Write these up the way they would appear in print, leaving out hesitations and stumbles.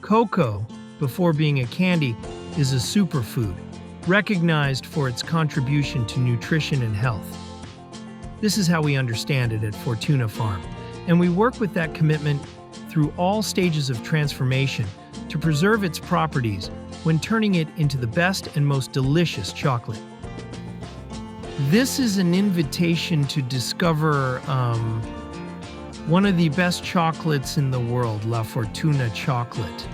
Cocoa, before being a candy, is a superfood, recognized for its contribution to nutrition and health. This is how we understand it at Fortuna Farm, and we work with that commitment through all stages of transformation to preserve its properties when turning it into the best and most delicious chocolate. This is an invitation to discover one of the best chocolates in the world, La Fortuna chocolate.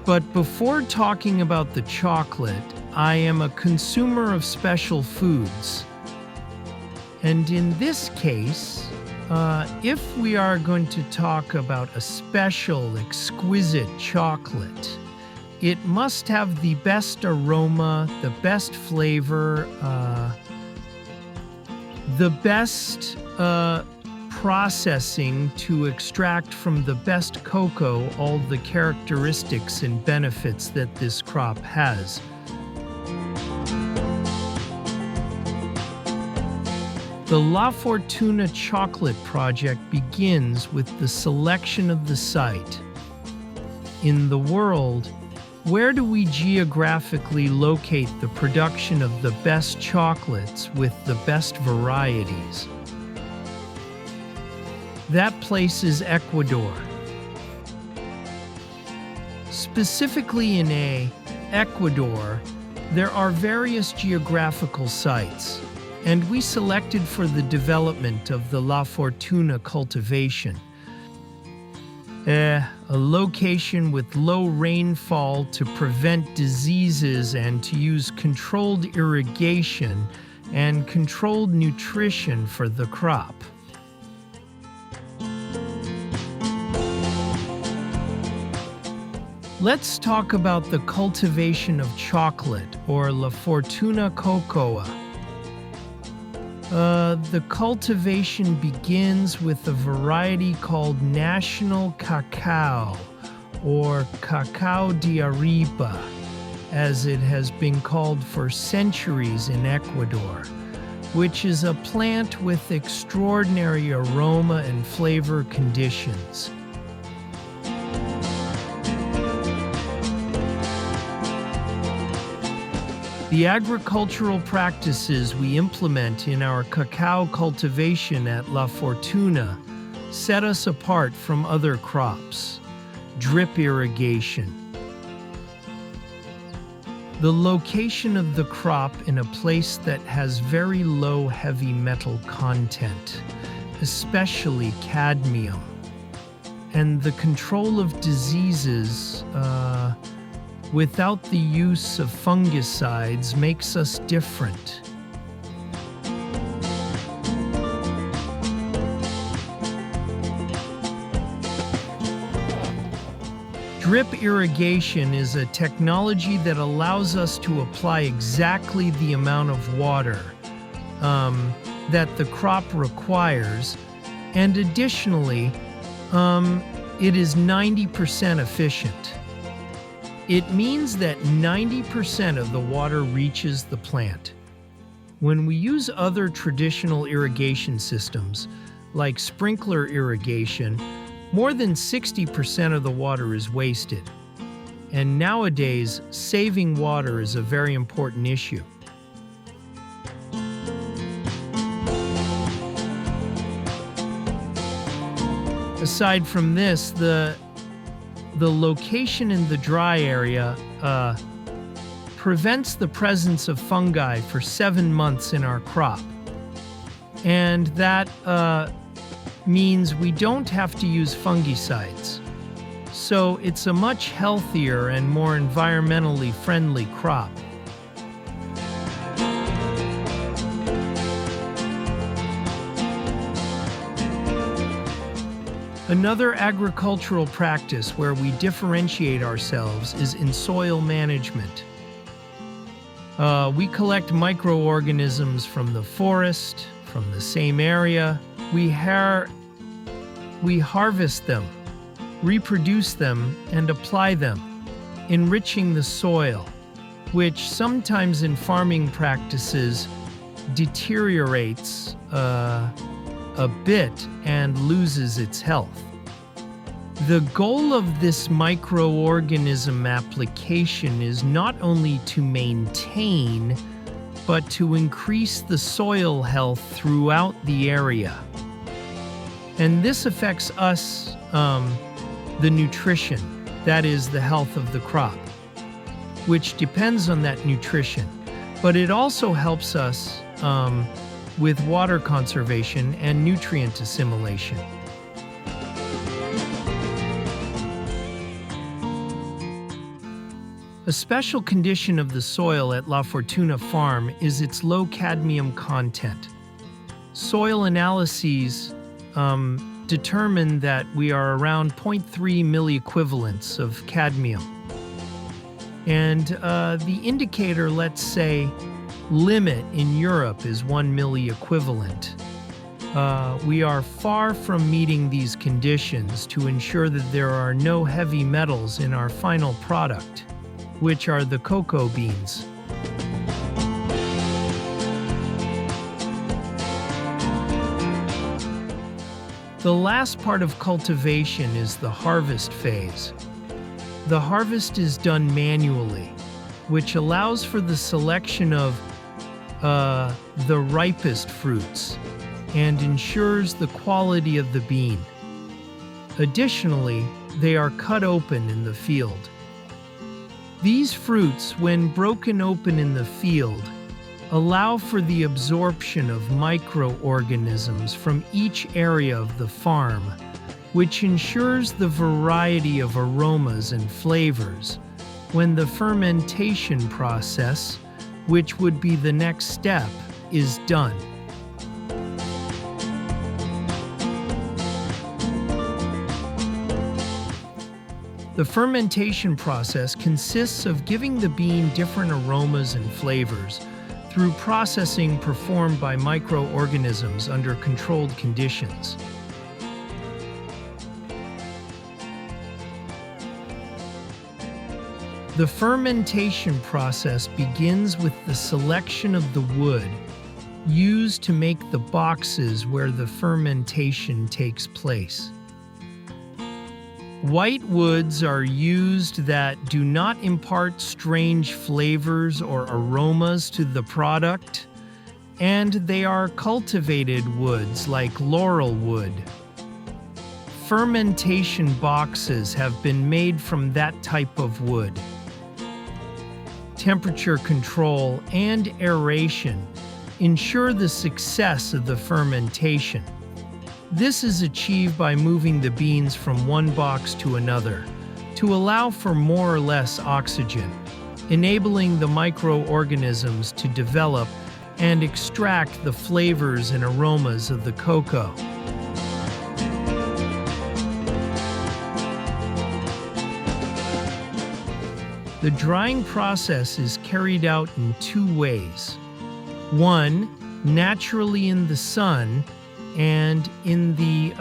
But before talking about the chocolate, I am a consumer of special foods. And in this case, if we are going to talk about a special, exquisite chocolate, it must have the best aroma, the best flavor, the best processing to extract from the best cocoa all the characteristics and benefits that this crop has. The La Fortuna Chocolate Project begins with the selection of the site. In the world, where do we geographically locate the production of the best chocolates with the best varieties? That place is Ecuador. Specifically in Ecuador, there are various geographical sites, and we selected for the development of the La Fortuna cultivation. A location with low rainfall to prevent diseases and to use controlled irrigation and controlled nutrition for the crop. Let's talk about the cultivation of chocolate, or La Fortuna cocoa. The cultivation begins with a variety called National Cacao, or Cacao de Arriba, as it has been called for centuries in Ecuador, which is a plant with extraordinary aroma and flavor conditions. The agricultural practices we implement in our cacao cultivation at La Fortuna set us apart from other crops. Drip irrigation. The location of the crop in a place that has very low heavy metal content, especially cadmium, and the control of diseases without the use of fungicides makes us different. Drip irrigation is a technology that allows us to apply exactly the amount of water that the crop requires, and additionally, it is 90% efficient. It means that 90% of the water reaches the plant. When we use other traditional irrigation systems, like sprinkler irrigation, more than 60% of the water is wasted. And nowadays, saving water is a very important issue. Aside from this, the location in the dry area prevents the presence of fungi for 7 months in our crop. And that means we don't have to use fungicides. So it's a much healthier and more environmentally friendly crop. Another agricultural practice where we differentiate ourselves is in soil management. We collect microorganisms from the forest, from the same area. We harvest them, reproduce them, and apply them, enriching the soil, which sometimes in farming practices deteriorates a bit and loses its health. The goal of this microorganism application is not only to maintain, but to increase the soil health throughout the area. And this affects us, the nutrition, that is, the health of the crop, which depends on that nutrition. But it also helps us with water conservation and nutrient assimilation. A special condition of the soil at La Fortuna Farm is its low cadmium content. Soil analyses determine that we are around 0.3 milliequivalents of cadmium. And the indicator, let's say, limit in Europe is 1 milliequivalent. We are far from meeting these conditions to ensure that there are no heavy metals in our final product, which are the cocoa beans. The last part of cultivation is the harvest phase. The harvest is done manually, which allows for the selection of the ripest fruits and ensures the quality of the bean. Additionally, they are cut open in the field. These fruits, when broken open in the field, allow for the absorption of microorganisms from each area of the farm, which ensures the variety of aromas and flavors when the fermentation process, which would be the next step, is done. The fermentation process consists of giving the bean different aromas and flavors through processing performed by microorganisms under controlled conditions. The fermentation process begins with the selection of the wood used to make the boxes where the fermentation takes place. White woods are used that do not impart strange flavors or aromas to the product, and they are cultivated woods like laurel wood. Fermentation boxes have been made from that type of wood. Temperature control and aeration ensure the success of the fermentation. This is achieved by moving the beans from one box to another to allow for more or less oxygen, enabling the microorganisms to develop and extract the flavors and aromas of the cocoa. The drying process is carried out in two ways. One, naturally in the sun, and in the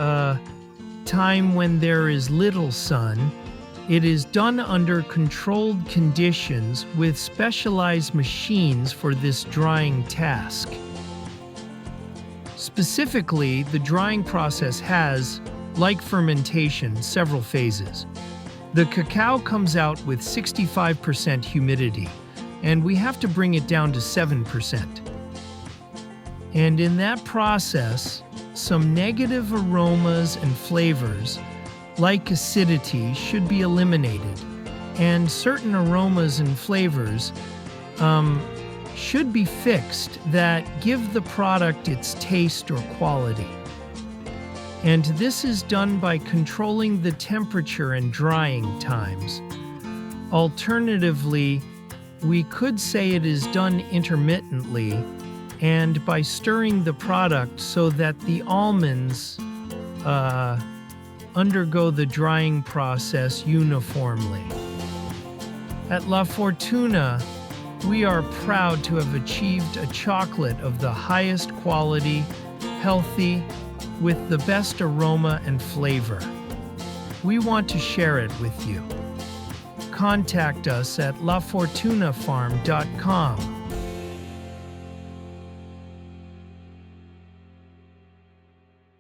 time when there is little sun, it is done under controlled conditions with specialized machines for this drying task. Specifically, the drying process has, like fermentation, several phases. The cacao comes out with 65% humidity, and we have to bring it down to 7%. And in that process, some negative aromas and flavors, like acidity, should be eliminated, and certain aromas and flavors should be fixed that give the product its taste or quality. And this is done by controlling the temperature and drying times. Alternatively, we could say it is done intermittently and by stirring the product so that the almonds undergo the drying process uniformly. At La Fortuna, we are proud to have achieved a chocolate of the highest quality, healthy, with the best aroma and flavor. We want to share it with you. Contact us at lafortunafarm.com.